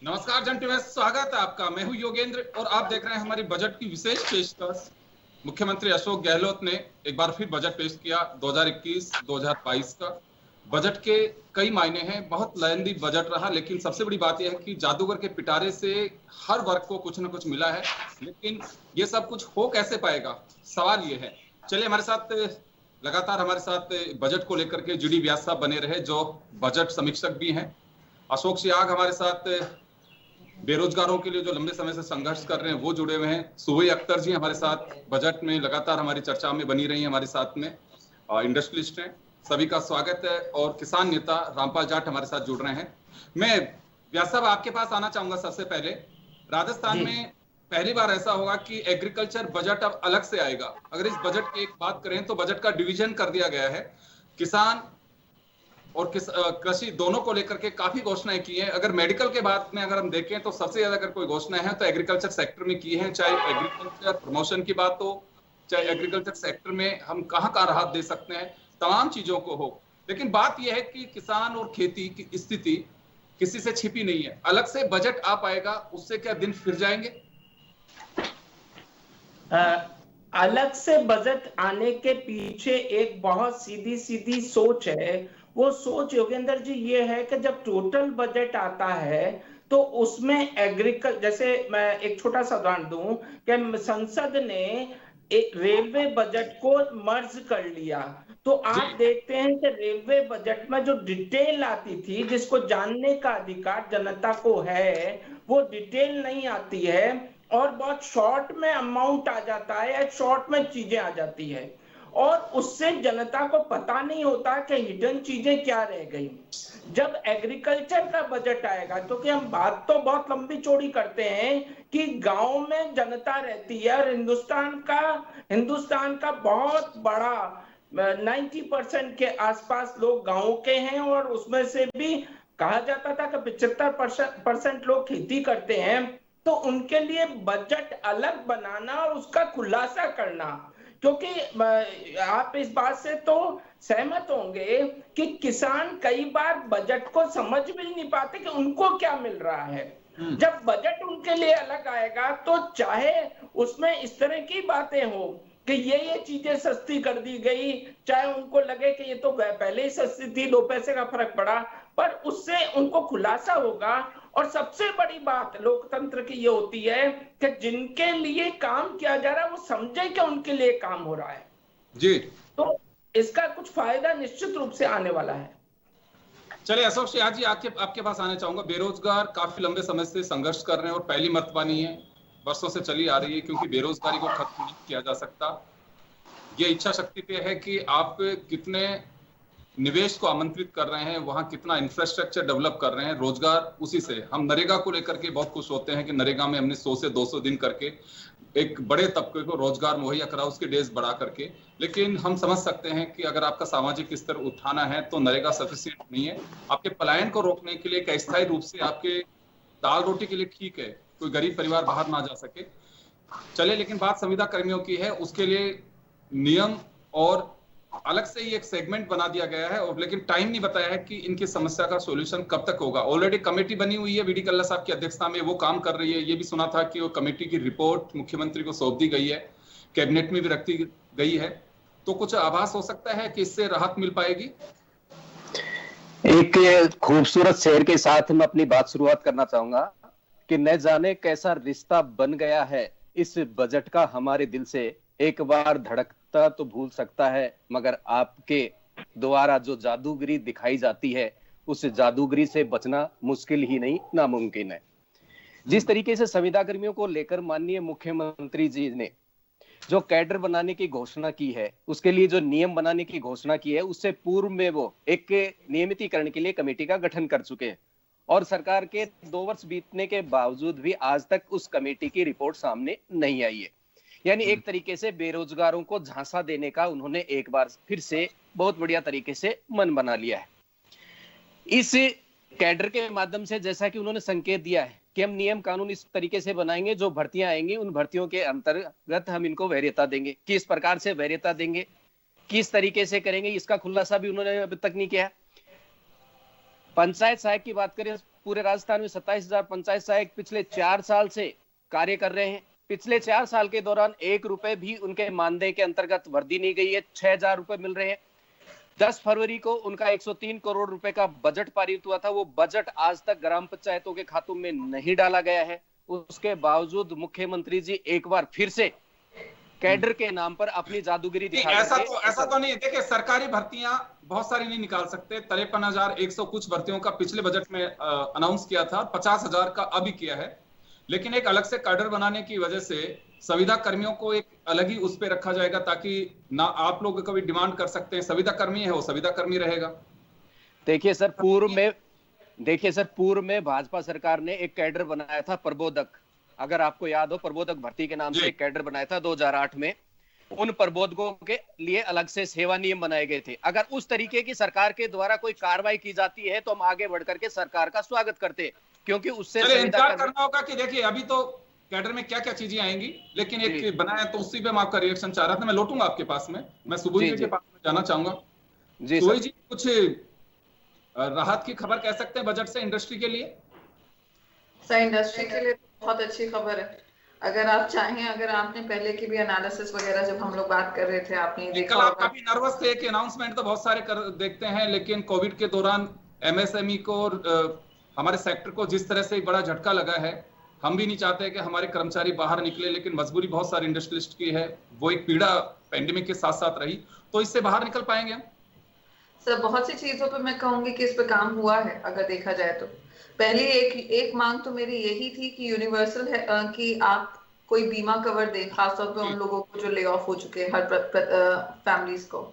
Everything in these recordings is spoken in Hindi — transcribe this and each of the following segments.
नमस्कार जंटी में स्वागत है आपका। मैं हूं योगेंद्र और आप देख रहे हैं हमारी बजट की विशेष पेशकश। मुख्यमंत्री अशोक गहलोत ने एक बार फिर बजट पेश किया 2021-2022 का। बजट के कई मायने हैं, बहुत लेंदी बजट रहा, लेकिन सबसे बड़ी बात यह है कि जादूगर के पिटारे से हर वर्ग को कुछ न कुछ मिला है। लेकिन ये सब कुछ हो कैसे पाएगा, सवाल ये है। चलिए हमारे साथ लगातार हमारे साथ बजट को लेकर के जीडी व्यास साहब बने रहे, जो बजट समीक्षक भी हैं। अशोक सियाग हमारे साथ बेरोजगारों के लिए जो लंबे समय से संघर्ष कर रहे हैं वो जुड़े हुए हैं। सुबह अख्तर जी हमारे साथ बजट में लगातार हमारी चर्चा में बनी रही है, हमारे साथ में इंडस्ट्रियलिस्ट हैं। सभी का स्वागत है। और किसान नेता रामपाल जाट हमारे साथ जुड़ रहे हैं। मैं व्यास साहब आपके पास आना चाहूंगा। सबसे पहले राजस्थान जी। में पहली बार ऐसा होगा कि एग्रीकल्चर बजट अब अलग से आएगा। अगर इस बजट की एक बात करें तो बजट का डिवीजन कर दिया गया है। किसान और कृषि दोनों को लेकर के काफी घोषणाएं की हैं। अगर मेडिकल के बात में अगर हम देखें तो सबसे ज्यादा अगर कोई घोषणाएं हैं तो एग्रीकल्चर सेक्टर में की हैं, चाहे एग्रीकल्चर प्रमोशन की बात हो, चाहे एग्रीकल्चर सेक्टर में हम कहाँ कहाँ राहत दे सकते हैं, तमाम चीजों को हो। लेकिन बात यह है कि किसान और खेती की स्थिति किसी से छिपी नहीं है। अलग से बजट आ पाएगा, उससे क्या दिन फिर जाएंगे? अलग से बजट आने के पीछे एक बहुत सीधी सीधी सोच है। वो सोच योगेंद्र जी ये है कि जब टोटल बजट आता है तो उसमें जैसे मैं एक छोटा सा उदाहरण दूं कि संसद ने एक रेलवे बजट को मर्ज कर लिया। तो जी आप देखते हैं कि रेलवे बजट में जो डिटेल आती थी, जिसको जानने का अधिकार जनता को है, वो डिटेल नहीं आती है और बहुत शॉर्ट में अमाउंट आ जाता है या शॉर्ट में चीजें आ जाती है और उससे जनता को पता नहीं होता कि हिडन चीजें क्या रह गई। जब एग्रीकल्चर का बजट आएगा, क्योंकि हम बात तो बहुत लंबी चौड़ी करते हैं कि गांव में जनता रहती है और हिंदुस्तान का बहुत बड़ा 90% के आसपास लोग गांव के हैं और उसमें से भी कहा जाता था कि 75% लोग खेती करते हैं। तो उनके लिए बजट अलग बनाना और उसका खुलासा करना, क्योंकि आप इस बात से तो सहमत होंगे कि किसान कई बार बजट को समझ भी नहीं पाते कि उनको क्या मिल रहा है। जब बजट उनके लिए अलग आएगा तो चाहे उसमें इस तरह की बातें हो कि ये चीजें सस्ती कर दी गई, चाहे उनको लगे कि ये तो पहले ही सस्ती थी, 2 पैसे का फर्क पड़ा, पर उससे उनको खुलासा होगा। और सबसे बड़ी बात लोकतंत्र की ये होती है कि जिनके लिए काम किया जा रहा है वो समझे कि उनके लिए काम हो रहा है। जी। तो इसका कुछ फायदा निश्चित रूप से आने वाला है। चलिए अशोक सियाग जी, आपके आपके पास आना चाहूंगा। बेरोजगार काफी लंबे समय से संघर्ष कर रहे हैं और पहली मर्तबा नहीं है, वर्षों से चली आ रही है, क्योंकि बेरोजगारी को खत्म नहीं किया जा सकता। ये इच्छा शक्ति पे है कि आप कितने निवेश को आमंत्रित कर रहे हैं, वहां कितना इंफ्रास्ट्रक्चर डेवलप कर रहे हैं। रोजगार उसी से हम नरेगा को लेकर के बहुत खुश होते हैं कि नरेगा में हमने 100 से 200 दिन करके एक बड़े तबके को रोजगार मुहैया करा, उसके डेज बढ़ा करके। लेकिन हम समझ सकते हैं कि अगर आपका सामाजिक स्तर उठाना है तो नरेगा सफिशिएंट नहीं है। आपके पलायन को रोकने के लिए एक अस्थायी रूप से आपके दाल रोटी के लिए ठीक है, कोई गरीब परिवार बाहर ना जा सके, चले। लेकिन बात संविदा कर्मियों की है, उसके लिए नियम और अलग से ही एक सेगमेंट बना दिया गया है। और लेकिन टाइम नहीं बताया है कि इनकी समस्या का सॉल्यूशन कब तक होगा। ऑलरेडी कमेटी बनी हुई है, बीडी कल्ला साहब की अध्यक्षता में, वो काम कर रही है। ये भी सुना था कि वो कमेटी की रिपोर्ट मुख्यमंत्री को सौंप दी गई है, कैबिनेट में भी रखी गई है। तो कुछ आभास हो सकता है कि इससे राहत मिल पाएगी? एक खूबसूरत शेर के साथ मैं अपनी बात शुरुआत करना चाहूंगा कि न जाने कैसा रिश्ता बन गया है इस बजट का हमारे दिल से। एक बार धड़कता तो भूल सकता है, मगर आपके द्वारा जो जादूगरी दिखाई जाती है उस जादूगरी से बचना मुश्किल ही नहीं, नामुमकिन है। जिस तरीके से संविदा कर्मियों को लेकर माननीय मुख्यमंत्री जी ने जो कैडर बनाने की घोषणा की है, उसके लिए जो नियम बनाने की घोषणा की है, उससे पूर्व में वो एक नियमितीकरण के लिए कमेटी का गठन कर चुके हैं। और सरकार के 2 वर्ष बीतने के बावजूद भी आज तक उस कमेटी की रिपोर्ट सामने नहीं आई है। यानी एक तरीके से बेरोजगारों को झांसा देने का उन्होंने एक बार फिर से बहुत बढ़िया तरीके से मन बना लिया है। इस कैडर के माध्यम से जैसा कि उन्होंने संकेत दिया है कि हम नियम कानून इस तरीके से बनाएंगे, जो भर्तियां आएंगी उन भर्तियों के अंतर्गत हम इनको वरीयता देंगे। किस प्रकार से वरीयता देंगे, किस तरीके से करेंगे, इसका खुलासा भी उन्होंने अभी तक नहीं किया। पंचायत सहायक की बात करें, पूरे राजस्थान में 27,000 पंचायत सहायक पिछले 4 साल से कार्य कर रहे हैं। पिछले 4 साल के दौरान 1 रुपए भी उनके मानदेय के अंतर्गत वृद्धि नहीं गई है। 6,000 रुपए मिल रहे हैं। 10 फरवरी को उनका 103 करोड़ रुपए का बजट पारित हुआ था। वो बजट आज तक ग्राम पंचायतों के खातों में नहीं डाला गया है। उसके बावजूद मुख्यमंत्री जी एक बार फिर से कैडर के नाम पर अपनी जादूगिरी दिखा ऐसा तो नहीं। देखिए, सरकारी भर्तियां बहुत सारी नहीं निकाल सकते। 53,100 कुछ भर्तियों का पिछले बजट में अनाउंस किया था, 50,000 का अभी किया है। लेकिन एक अलग से कैडर बनाने की वजह से संविदा कर्मियों को एक अलग ही उस पे रखा जाएगा, ताकि ना आप लोग कभी डिमांड कर सकते हैं संविदा कर्मी है, वो संविदा कर्मी रहेगा। देखिए सर, पूर्व में भाजपा सरकार ने एक कैडर बनाया था प्रबोधक, अगर आपको याद हो, प्रबोधक भर्ती के नाम से एक कैडर बनाया था 2008 में। उन प्रबोधकों के लिए अलग से सेवा नियम बनाए गए थे। अगर उस तरीके की सरकार के द्वारा कोई कार्रवाई की जाती है तो हम आगे बढ़कर के सरकार का स्वागत करते हैं, क्योंकि उससे इंतजार करना होगा कि देखिए अभी तो कैडर में क्या क्या चीजें आएंगी, लेकिन एक बनाया तो उसी पे मैं आपका रिएक्शन चाह रहा था। मैं लौटूंगा आपके पास में, मैं सुबोध जी के पास में जाना चाहूंगा। सुबोध जी, कुछ राहत की खबर कह सकते हैं बजट से इंडस्ट्री के लिए? सर, इंडस्ट्री के लिए बहुत अच्छी खबर है। अगर आप चाहें, अगर आपने पहले की भी एनालिसिस वगैरह जब हम लोग बात कर रहे थे, आपने देखा कल आप काफी नर्वस थे कि अनाउंसमेंट तो बहुत सारे देखते हैं, लेकिन कोविड के दौरान एमएसएमई को हमारे सेक्टर को जिस तरह से एक बड़ा झटका लगा है, हम भी नहीं चाहते कि हमारे कर्मचारी बाहर निकले, लेकिन मजबूरी बहुत सारे इंडस्ट्रियलिस्ट की है। वो एक पीड़ा पेंडेमिक के साथ साथ रही, तो इससे बाहर निकल पाएंगे हम? सर, बहुत सी चीजों पे मैं कहूंगी कि इस पे काम हुआ है। अगर देखा जाए तो पहली एक मांग तो मेरी यही थी कि यूनिवर्सल है, कि आप कोई बीमा कवर दें, खासतौर पे उन लोगों को जो ले ऑफ हो चुके हैं, हर फैमिलीज को।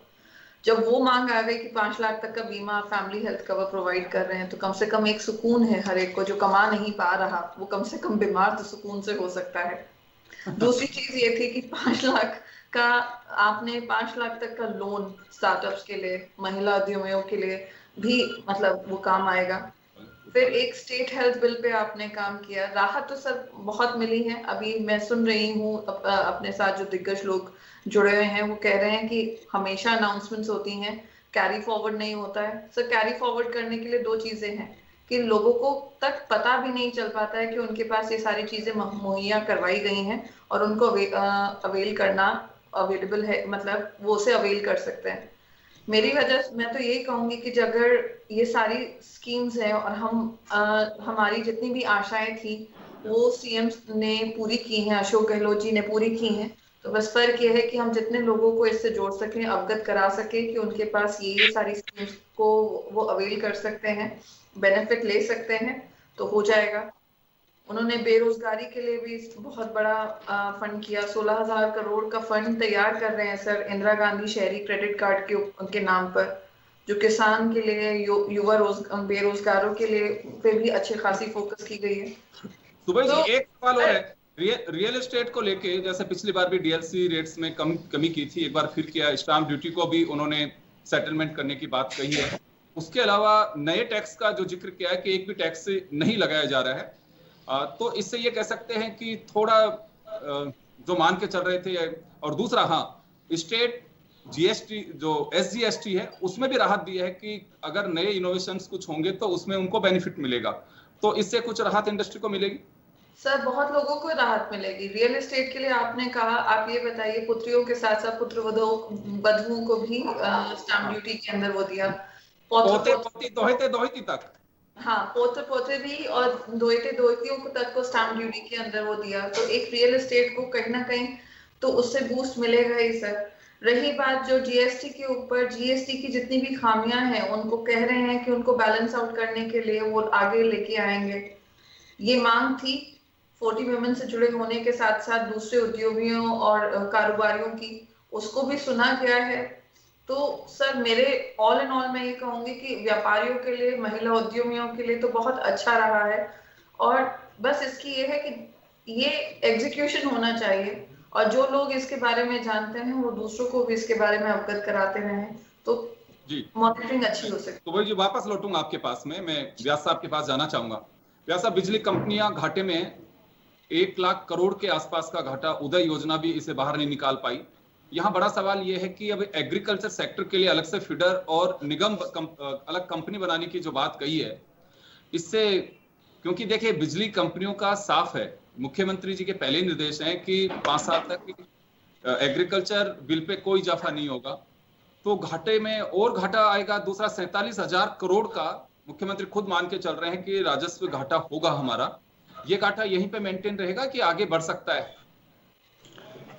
जब वो मांग आ गई कि 5 लाख तक का बीमा फैमिली हेल्थ कवर प्रोवाइड कर रहे हैं, तो कम से कम एक सुकून है हर एक को, जो कमा नहीं पा रहा वो कम से कम बीमार तो सुकून से हो सकता है। दूसरी चीज ये थी कि 5 लाख का आपने 5 लाख तक का लोन स्टार्टअप्स के लिए, महिला उद्यमियों के लिए भी, मतलब वो काम आएगा। फिर एक स्टेट हेल्थ बिल पे आपने काम किया। राहत तो सर बहुत मिली है। अभी मैं सुन रही हूँ अपने साथ जो दिग्गज लोग जुड़े हुए हैं, वो कह रहे हैं कि हमेशा अनाउंसमेंट्स होती हैं, कैरी फॉरवर्ड नहीं होता है। सर, कैरी फॉरवर्ड करने के लिए 2 चीजें हैं कि लोगों को तक पता भी नहीं चल पाता है कि उनके पास ये सारी चीजें मुहैया करवाई गई हैं और उनको अवेल करना अवेलेबल है, मतलब वो उसे अवेल कर सकते हैं। मेरी वजह से मैं तो यही कहूंगी कि अगर ये सारी स्कीम्स हैं और हमारी जितनी भी आशाएं थी वो सीएम ने पूरी की हैं, अशोक गहलोत जी ने पूरी की हैं, तो बस फर्क ये है कि हम जितने लोगों को इससे जोड़ सकें, अवगत करा सकें कि उनके पास ये सारी स्कीम्स को वो अवेल कर सकते हैं, बेनिफिट ले सकते हैं, तो हो जाएगा। उन्होंने बेरोजगारी के लिए भी बहुत बड़ा फंड किया। 16,000 करोड़ का फंड तैयार कर रहे हैं सर, इंदिरा गांधी शहरी क्रेडिट कार्ड के उनके नाम पर, जो किसान के लिए, युवा बेरोजगारों के लिए पे भी अच्छी खासी फोकस की गई है। सुबह जी, एक सवाल और है रियल एस्टेट को लेके। जैसे पिछली बार भी डीएलसी रेट्स में कमी की थी, एक बार फिर किया। स्टाम्प ड्यूटी को भी उन्होंने सेटलमेंट करने की बात कही है। उसके अलावा नए टैक्स का जो जिक्र किया है कि एक भी टैक्स नहीं लगाया जा रहा है, तो इससे ये कह सकते हैं कि थोड़ा जो मान के चल रहे थे। और दूसरा, हाँ, स्टेट जीएसटी जो एसजीएसटी है उसमें भी राहत दी है कि अगर नए इनोवेशंस कुछ होंगे तो उसमें उनको बेनिफिट मिलेगा। तो इससे कुछ राहत इंडस्ट्री को मिलेगी? सर, बहुत लोगों को राहत मिलेगी। रियल एस्टेट के लिए आपने कहा, आप ये बताइए, पुत्रियों के साथ साथ पुत्र वधुओं को भी स्टाम्प ड्यूटी के अंदर वो दिया, पोते पोती दोहिती तक। हाँ, पोते पोते भी और दोहिते दोहितियों को तक को स्टाम्प ड्यूटी के अंदर वो दिया। तो एक रियल एस्टेट को कहीं ना कहीं तो उससे बूस्ट मिलेगा ही सर। रही बात जो जीएसटी के ऊपर, जीएसटी की जितनी भी खामियां हैं उनको कह रहे हैं कि उनको बैलेंस आउट करने के लिए वो आगे लेके आएंगे। ये मांग थी 40 वुमेन से जुड़े होने के साथ साथ दूसरे उद्योगियों और कारोबारियों की, उसको भी सुना गया है। तो सर, मेरे ऑल इन ऑल मैं ये कहूंगी कि व्यापारियों के लिए, महिला उद्यमियों के लिए तो बहुत अच्छा रहा है। और बस इसकी ये है कि ये एग्जीक्यूशन होना चाहिए और जो लोग इसके बारे में जानते हैं वो दूसरों को भी इसके बारे में अवगत कराते रहें, तो मॉनिटरिंग अच्छी हो सकती है। तो वही जी, वापस लौटूंगा आपके पास में। मैं व्यास साहब के पास जाना चाहूंगा। व्यास साहब, बिजली कंपनियां घाटे में 1 लाख करोड़ के आसपास का घाटा, उदय योजना भी इसे बाहर नहीं निकाल पाई। यहाँ बड़ा सवाल ये है कि अब एग्रीकल्चर सेक्टर के लिए अलग से फीडर और निगम अलग कंपनी बनाने की जो बात कही है, इससे, क्योंकि देखिए बिजली कंपनियों का साफ है, मुख्यमंत्री जी के पहले निर्देश हैं कि 5 साल तक एग्रीकल्चर बिल पे कोई इजाफा नहीं होगा, तो घाटे में और घाटा आएगा। दूसरा 47,000 करोड़ का मुख्यमंत्री खुद मान के चल रहे हैं कि राजस्व घाटा होगा हमारा। ये घाटा यहीं पे मेंटेन रहेगा कि आगे बढ़ सकता है?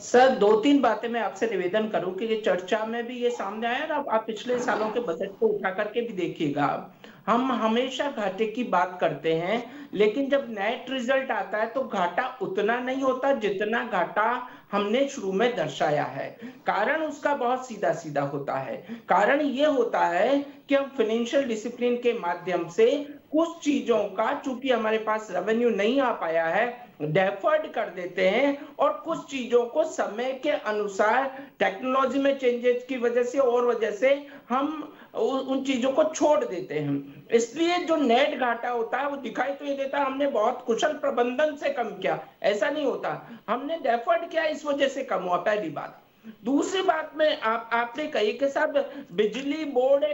सर 2-3 बातें मैं आपसे निवेदन करूं कि ये चर्चा में भी ये सामने आया ना, आप पिछले सालों के बजट को उठा करके भी देखिएगा, हम हमेशा घाटे की बात करते हैं, लेकिन जब नेट रिजल्ट आता है तो घाटा उतना नहीं होता जितना घाटा हमने शुरू में दर्शाया है। कारण उसका बहुत सीधा सीधा होता है। कारण ये होता है कि हम फाइनेंशियल डिसिप्लिन के माध्यम से कुछ चीजों का, चूंकि हमारे पास रेवेन्यू नहीं आ पाया है, डेफर्ड कर देते हैं और कुछ चीजों को समय के अनुसार टेक्नोलॉजी में चेंजेस की वजह से और वजह से हम उन चीजों को छोड़ देते हैं। इसलिए जो नेट घाटा होता है वो दिखाई तो ये देता है हमने बहुत कुशल प्रबंधन से कम किया, ऐसा नहीं होता, हमने डेफर्ड किया, इस वजह से कम हुआ, पहली बात। दूसरी बात में आपने कही कि साहब बिजली बोर्ड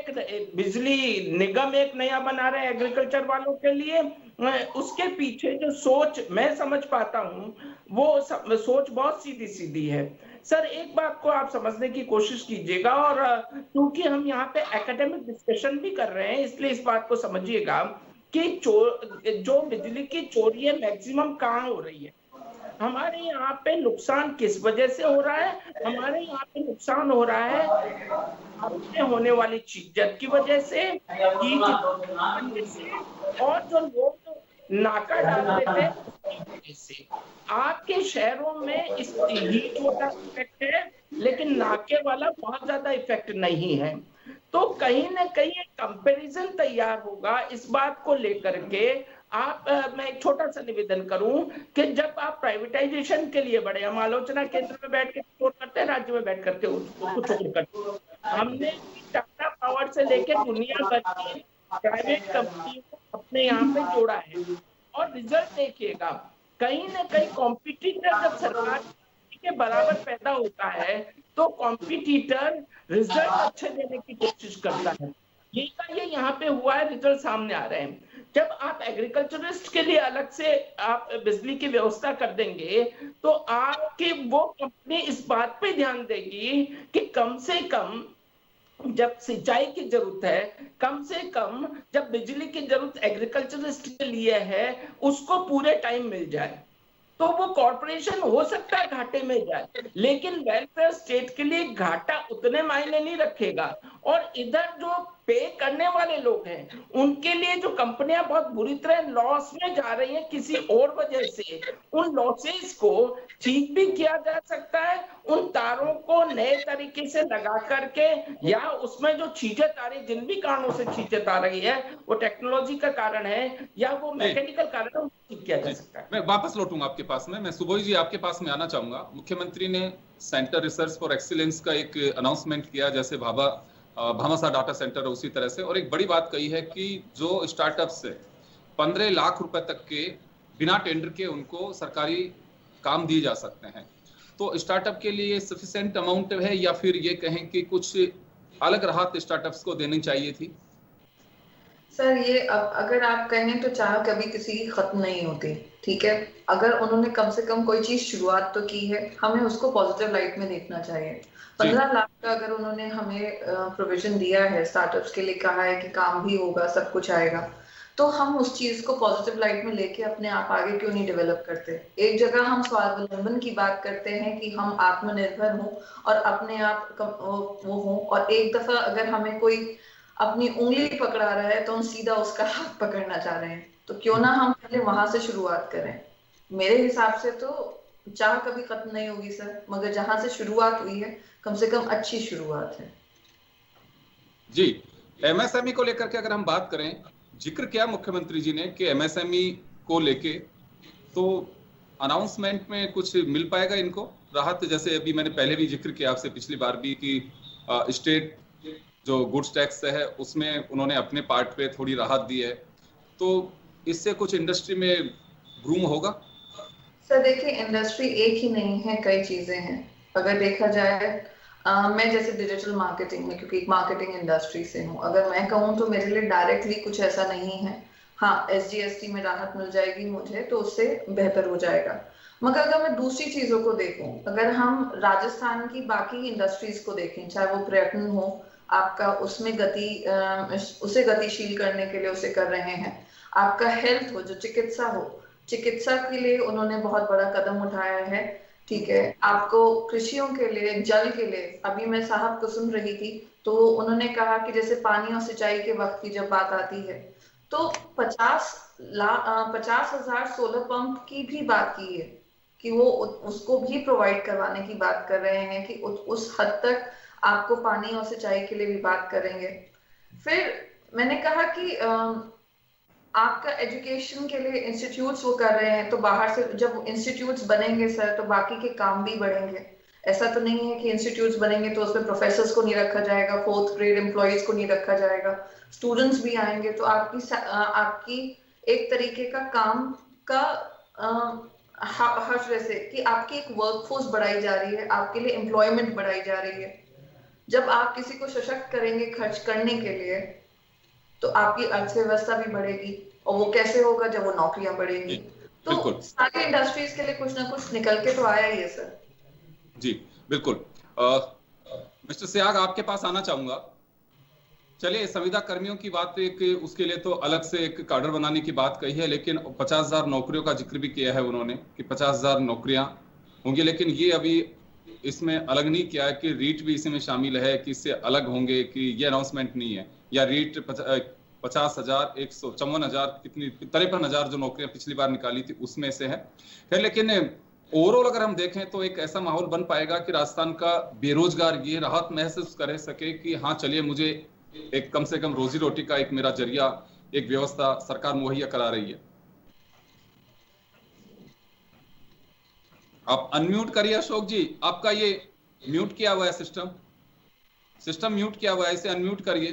बिजली निगम एक नया बना रहे हैं एग्रीकल्चर वालों के लिए, उसके पीछे जो सोच मैं समझ पाता हूं वो सोच बहुत सीधी सीधी है। सर एक बात को आप समझने की कोशिश कीजिएगा, और क्योंकि हम यहाँ पे एकेडमिक डिस्कशन भी कर रहे हैं इसलिए इस बात को समझिएगा कि जो बिजली की चोरी है मैक्सिमम कहाँ हो रही है, हमारे यहाँ पे नुकसान किस वजह से हो रहा है? हमारे यहाँ पे नुकसान हो रहा है होने वाली चीजत की वजह से, और जो लोग नाका डालते थे से। आपके शहरों में इस हीट वाला इफेक्ट है, लेकिन नाके वाला बहुत ज्यादा इफेक्ट नहीं है। तो कहीं ना कहीं एक कंपैरिजन तैयार होगा इस बात को लेकर के। मैं एक छोटा सा निवेदन करूं कि जब आप प्राइवेटाइजेशन के लिए बढ़े, हम आलोचना केंद्र में बैठ के सपोर्ट करते हैं, राज्य में बैठ करके उसको छोड़ करते हैं। हमने टाटा पावर से लेकर दुनिया भर की प्राइवेट कंपनियों को अपने यहाँ पे जोड़ा है, और रिजल्ट देखिएगा, कहीं ना कहीं कॉम्पिटिटर जब सरकार के बराबर पैदा होता है तो कॉम्पिटिटर रिजल्ट अच्छे देने की कोशिश करता है। ये यहाँ पे हुआ है, रिजल्ट सामने आ रहे हैं। जब आप एग्रीकल्चरिस्ट के लिए अलग से आप बिजली की व्यवस्था कर देंगे तो आपकी वो कंपनी इस बात पे ध्यान देगी कि कम से कम जब सिंचाई की जरूरत है, कम से कम जब बिजली की जरूरत एग्रीकल्चरिस्ट के लिए है, उसको पूरे टाइम मिल जाए। तो वो कॉर्पोरेशन हो सकता है घाटे में जाए, लेकिन वेलफेयर स्टेट के लिए घाटा उतने मायने नहीं रखेगा। और इधर जो पे करने वाले लोग हैं उनके लिए जो कंपनियां बहुत बुरी तरह लॉस में जा रही हैं किसी और वजह से, उन लॉसेस को ठीक भी किया जा सकता है, उन तारों को नए तरीके से लगा करके, या उसमें जो छींचत आ रही, जिन भी कारणों से छींचत आ रही है वो टेक्नोलॉजी का कारण है या वो मैकेनिकल कारण है, ठीक किया जा सकता है। मैं वापस लौटूंगा आपके पास में, मैं सुबोध जी आपके पास में आना चाहूंगा। मुख्यमंत्री ने सेंटर रिसर्च फॉर एक्सीलेंस का एक अनाउंसमेंट किया, जैसे भामाशाह डाटा सेंटर है उसी तरह से, और एक बड़ी बात कही है कि जो स्टार्टअप्स से 15 लाख रुपए तक के बिना टेंडर के उनको सरकारी काम दिए जा सकते हैं। तो स्टार्टअप के लिए सफिशिएंट अमाउंट है, या फिर ये कहें कि कुछ अलग राहत स्टार्टअप्स को देनी चाहिए थी? सर ये अगर आप कहें तो चाह कभी किसी की खत्म नहीं होती, ठीक है। अगर उन्होंने कम से कम कोई चीज शुरुआत तो की है, हमें उसको पॉजिटिव लाइट में देखना चाहिए। 15 लाख का अगर उन्होंने हमें प्रोविजन दिया है, स्टार्टअप्स के लिए कहा है कि काम भी होगा, सब कुछ आएगा, तो हम उस चीज को पॉजिटिव लाइट में लेके अपने आप आगे क्यों नहीं डेवलप करते। एक जगह हम स्वावलंबन की बात करते हैं कि हम आत्मनिर्भर हों और अपने आप वो हों, और एक दफा अगर हमें कोई अपनी उंगली पकड़ा रहा है तो हम सीधा उसका हाथ पकड़ना चाह रहे हैं, तो क्यों ना हम पहले वहां से शुरुआत करें। मेरे हिसाब से तो चाह कभी खत्म नहीं होगी सर, मगर जहां से शुरुआत हुई है कम से कम अच्छी शुरुआत है। जी, एमएसएमई को लेकर के अगर हम बात करें, जिक्र किया मुख्यमंत्री जी ने कि एमएसएमई को लेके तो अनाउंसमेंट में कुछ मिल पाएगा इनको राहत? जैसे अभी मैंने पहले भी जिक्र किया आपसे पिछली बार भी कि स्टेट जो गुड्स टैक्स है उसमें उन्होंने अपने पार्ट पे थोड़ी राहत दी है, तो इससे कुछ इंडस्ट्री में ग्रूम होगा? सर देखिए, इंडस्ट्री एक ही नहीं है, कई चीजें हैं। अगर देखा जाए मैं जैसे डिजिटल मार्केटिंग में, क्योंकि एक मार्केटिंग इंडस्ट्री से हूँ, अगर मैं कहूँ तो मेरे लिए डायरेक्टली कुछ ऐसा नहीं है। हाँ, SGST में राहत मिल जाएगी मुझे तो उससे बेहतर हो जाएगा। मगर अगर मैं दूसरी चीजों को देखूं, अगर हम राजस्थान की बाकी इंडस्ट्रीज को देखें, चाहे वो पर्यटन हो आपका, उसमें उसे गतिशील करने के लिए उसे कर रहे हैं। आपका हेल्थ हो, जो चिकित्सा हो, चिकित्सा के लिए उन्होंने बहुत बड़ा कदम उठाया है। ठीक है, आपको कृषियों के लिए, जल के लिए, अभी मैं साहब को सुन रही थी तो उन्होंने कहा कि जैसे पानी और सिंचाई के वक्त की जब बात आती है तो 50,000 सोलर पंप की भी बात की है कि वो उसको भी प्रोवाइड करवाने की बात कर रहे हैं कि उस हद तक आपको पानी और सिंचाई के लिए भी बात करेंगे। फिर मैंने कहा कि आपका एजुकेशन के लिए इंस्टीट्यूट्स वो कर रहे हैं, तो बाहर से जब इंस्टीट्यूट्स बनेंगे सर तो बाकी के काम भी बढ़ेंगे। ऐसा तो नहीं है कि इंस्टीट्यूट्स बनेंगे तो उसमें प्रोफेसर्स को नहीं रखा जाएगा, 4th ग्रेड एम्प्लॉयज को नहीं रखा जाएगा, स्टूडेंट्स भी आएंगे, तो आपकी एक तरीके का काम का हर तरह से कि आपकी एक वर्कफोर्स बढ़ाई जा रही है, आपके लिए एम्प्लॉयमेंट बढ़ाई जा रही है। जब आप किसी को सशक्त करेंगे खर्च करने के लिए तो आपकी अर्थव्यवस्था भी बढ़ेगी, और वो कैसे होगा जब वो नौकरियां बढ़ेंगी। तो सारी इंडस्ट्रीज के लिए कुछ ना कुछ निकल के तो आया ही है सर। जी बिल्कुल। मिस्टर सियाग, आपके पास आना चाहूंगा। चलिए, संविदा कर्मियों की बात एक उसके लिए तो अलग से एक काडर बनाने की बात कही है, लेकिन 50,000 नौकरियों का जिक्र भी किया है उन्होंने कि 50,000 नौकरियां होंगी, लेकिन ये अभी इसमें अलग नहीं किया है कि रीट भी इसमें शामिल है कि इससे अलग होंगे, कि ये अनाउंसमेंट नहीं है। या रीट 50,000, 154,000, कितनी 53,000 जो नौकरियां पिछली बार निकाली थी उसमें से है। खैर, लेकिन ओवरऑल अगर हम देखें तो एक ऐसा माहौल बन पाएगा कि राजस्थान का बेरोजगार ये राहत महसूस कर सके कि हाँ चलिए, मुझे एक कम से कम रोजी रोटी का एक मेरा जरिया, एक व्यवस्था सरकार मुहैया करा रही है। आप अनम्यूट करिए अशोक जी, आपका ये म्यूट किया हुआ है, सिस्टम म्यूट किया हुआ है, इसे अनम्यूट करिए।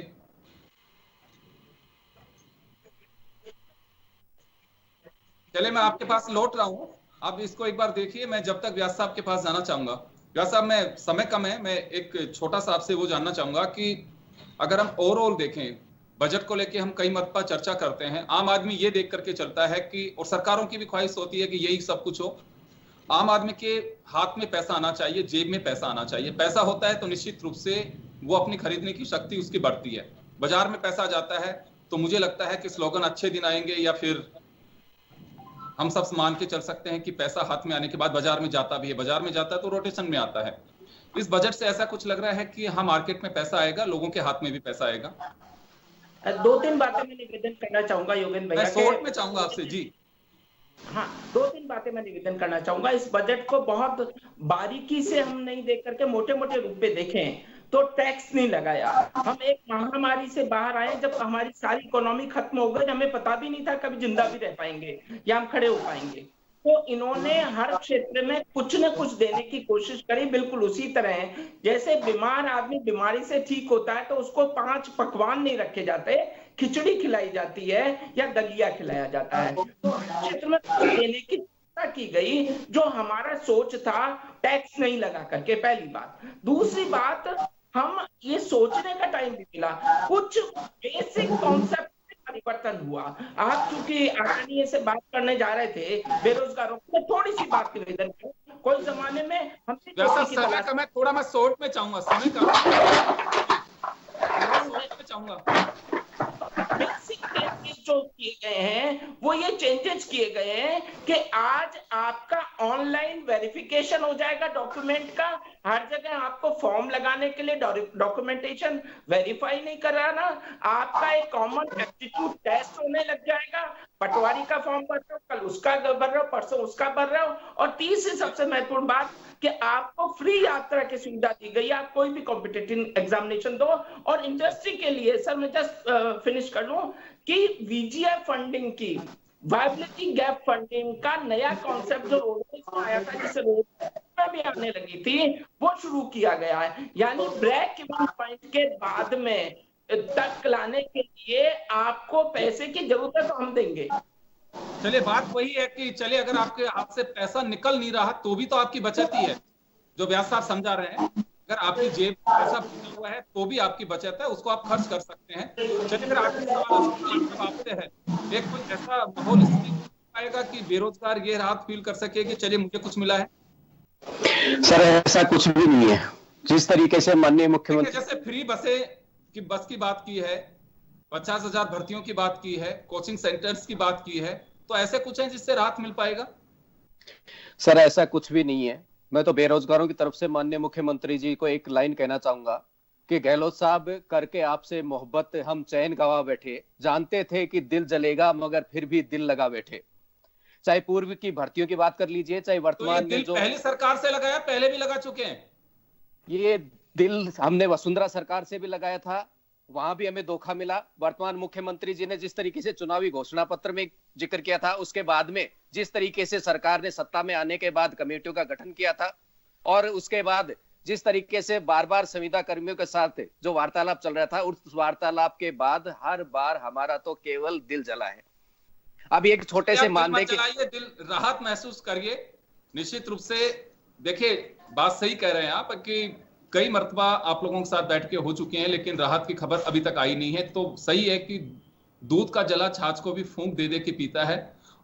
चलिए, मैं आपके पास लौट रहा हूं, आप इसको एक बार देखिए। मैं जब तक व्यास साहब के पास जाना चाहूंगा। व्यास साहब, मैं समय कम है, मैं एक छोटा सा आपसे वो जानना चाहूंगा कि अगर हम ओवरऑल देखें बजट को लेके, हम कई मत पर चर्चा करते हैं, आम आदमी ये देख करके चलता है कि, और सरकारों की भी ख्वाहिश होती है कि यही सब कुछ हो, आम आदमी के हाथ में पैसा आना चाहिए, जेब में पैसा आना चाहिए। पैसा होता है तो निश्चित रूप से वो अपनी खरीदने की शक्ति उसकी बढ़ती है। बाजार में पैसा जाता है तो मुझे लगता है कि स्लोगन अच्छे दिन आएंगे, या फिर हम सब मान के चल सकते हैं कि पैसा हाथ में आने के बाद बाजार में जाता भी है, बाजार में जाता है तो रोटेशन में आता है। इस बजट से ऐसा कुछ लग रहा है कि हाँ, मार्केट में पैसा आएगा, लोगों के हाथ में भी पैसा आएगा। 2-3 बातें मैं निवेदन करना चाहूंगा योगेंद्र भैया, मैं शॉर्ट में चाहूंगा आपसे जी। हाँ, 2-3 बातें मैं निवेदन करना चाहूंगा। इस बजट को बहुत बारीकी से हम नहीं देख करके मोटे मोटे रूप में देखें तो टैक्स नहीं लगाया। हम एक महामारी से बाहर आए जब हमारी सारी इकोनॉमी खत्म हो गई, हमें पता भी नहीं था कभी जिंदा भी रह पाएंगे या हम खड़े हो पाएंगे। तो इन्होंने हर क्षेत्र में कुछ न कुछ देने की कोशिश करी। बिल्कुल उसी तरह जैसे बीमार आदमी बीमारी से ठीक होता है तो उसको 5 पकवान नहीं रखे जाते, खिचड़ी खिलाई जाती है या दलिया खिलाया जाता है। तो क्षेत्र में देने की की गई जो हमारा सोच था, टैक्स नहीं लगा करके, पहली बात। दूसरी बात, हम ये सोचने का टाइम भी मिला, कुछ बेसिक कॉन्सेप्ट परिवर्तन हुआ। आप चूंकि आसानी से बात करने जा रहे थे बेरोजगारों की, तो थोड़ी सी बात निवेदन करूं। कोई जमाने में हमसे मैं थोड़ा मैं शॉर्ट में चाहूंगा, समय का शॉर्ट में चाहूंगा। बेसिक चेंजेस जो किए गए हैं वो ये चेंजेस किए गए हैं कि आज आपका ऑनलाइन वेरिफिकेशन हो जाएगा डॉक्यूमेंट का। हर जगह आपको फॉर्म लगाने के लिए डॉक्यूमेंटेशन वेरीफाई नहीं कराना, आपका एक कॉमन एप्टीट्यूड टेस्ट होने लग जाएगा। पटवारी का फॉर्म भर रहे हो, कल उसका भर रहे हो, परसों उसका भर रहे हो। और तीसरी सबसे महत्वपूर्ण बात कि आपको फ्री यात्रा की सुविधा दी गई, आप कोई भी कॉम्पिटिटिव एग्जामिनेशन दो। और इंडस्ट्री के लिए सर मैं जस्ट फिनिश कर लूं कि VGF फंडिंग की, वायबिलिटी गैप फंडिंग का नया कॉन्सेप्ट जो रोडवेज में आया था, जिससे रोड भी आने लगी थी, वो शुरू किया गया है। यानी ब्रेक इवन पॉइंट के बाद में तक लाने के लिए आपको पैसे की जरूरत है तो हम देंगे। चलिए, बात वही है कि चलिए, अगर आपके हाथ से पैसा निकल नहीं रहा तो भी तो आपकी बचत ही है। जो व्यास साहब समझा रहे हैं, अगर आपकी जेब पैसा बचा हुआ है तो भी आपकी बचत है, उसको आप खर्च कर सकते हैं। चलिए मेरा आखिरी सवाल आपसे है, एक कोई ऐसा माहौल इसमें आएगा कि बेरोजगार ये राहत फील कर सके कि चलिए मुझे कुछ मिला है? सर ऐसा कुछ भी नहीं है। जिस तरीके से माननीय मुख्यमंत्री, जैसे फ्री बस की बात की है, 50,000 भर्तियों की बात की है, कोचिंग सेंटर्स की बात की है, तो ऐसे कुछ है जिससे राहत मिल पाएगा? सर ऐसा कुछ भी नहीं है। मैं तो बेरोजगारों की तरफ से माननीय मुख्यमंत्री जी को एक लाइन कहना चाहूंगा कि गहलोत साहब, करके आपसे मोहब्बत हम चैन गवा बैठे, जानते थे कि दिल जलेगा मगर फिर भी दिल लगा बैठे। चाहे पूर्व की भर्तियों की बात कर लीजिए, चाहे वर्तमान में जो पहली सरकार से लगाया, पहले भी लगा चुके हैं। ये दिल हमने वसुंधरा सरकार से भी लगाया था, वहां भी हमें धोखा मिला। वर्तमान मुख्यमंत्री जी ने जिस तरीके से चुनावी घोषणा पत्र में जिक्र किया था, उसके बाद में जिस तरीके से सरकार ने सत्ता में आने के बाद कमेटियों का गठन किया था, और उसके बाद जिस तरीके से बार बार संविदा कर्मियों के साथ जो वार्तालाप चल रहा था, उस वार्तालाप के बाद हर बार हमारा तो केवल दिल जला है। अभी एक छोटे से मानदेय के दिल राहत महसूस करिए। निश्चित रूप से देखिए, बात सही कह रहे हैं आप कि कई मर्तबा आप लोगों के साथ बैठ के हो चुके हैं, लेकिन राहत की खबर अभी तक आई नहीं है। तो सही है कि दूध का जला छाछ को भी फूंक दे दे के पीता है,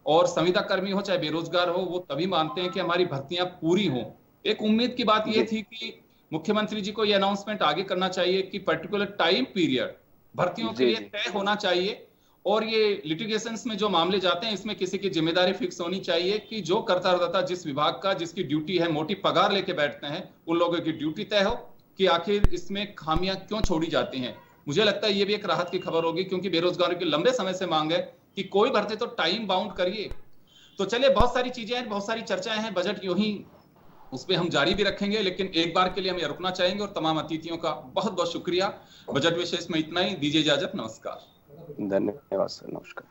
और संविदा कर्मी हो चाहे बेरोजगार हो, वो तभी मानते हैं कि हमारी भर्तियां पूरी हों। एक उम्मीद की बात यह थी कि मुख्यमंत्री जी को यह अनाउंसमेंट आगे करना चाहिए कि पर्टिकुलर टाइम पीरियड भर्तियों के लिए तय होना चाहिए, और ये लिटिगेशंस में जो मामले जाते हैं इसमें किसी की जिम्मेदारी फिक्स होनी चाहिए कि जो कर्ता जिस विभाग का जिसकी ड्यूटी है, मोटी पगार लेके बैठते हैं, उन लोगों की ड्यूटी तय हो कि आखिर इसमें खामियां क्यों छोड़ी जाती हैं। मुझे लगता है ये भी एक राहत की खबर होगी, क्योंकि बेरोजगारों की लंबे समय से मांग है कि कोई भर्ती तो टाइम बाउंड करिए। तो चलिए, बहुत सारी चीजें हैं, बहुत सारी चर्चाएं हैं, बजट यूं ही उस पर हम जारी भी रखेंगे, लेकिन एक बार के लिए हम रुकना चाहेंगे। और तमाम अतिथियों का बहुत बहुत शुक्रिया। बजट विशेष में इतना ही, दीजिए इजाजत, नमस्कार। धन्यवाद सर, नमस्कार।